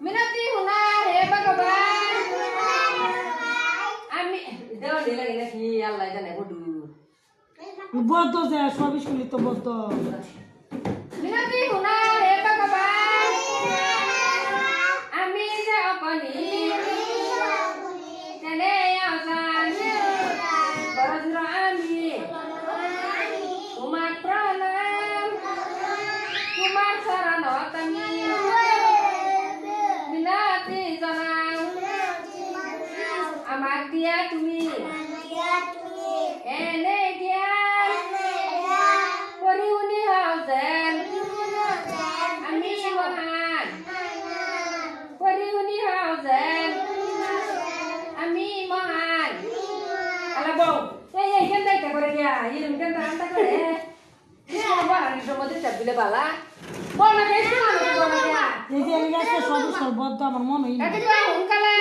মিনতি হুনা হে ভগবান আমি দেওয়া দিলে নাকি আল্লাহ জানে বডু বদ্ধ যে সবই শুনি তো বদ্ধ মিনতি হুনা হে ভগবান আমি যে অকনি তেনে আসান বরজুর আমি তোমার প্রণাম তোমার শরণত আমি মিনতি জানাও আমার দিয়া তুমি এনে জ্ঞান পরিউনি হও যেন আমি মহান পরিউনি হও যেন আমি মহান আলা বউ এই কেন দাইতে করে গিয়া ইলম কেন রান্তা করে বাড়ানি সময় চাপিলে বালা বল না কেন বল না এই যে এলাকা সবই সর্বদ্ধ আমার মনে হয় না এটা কি হুনকালে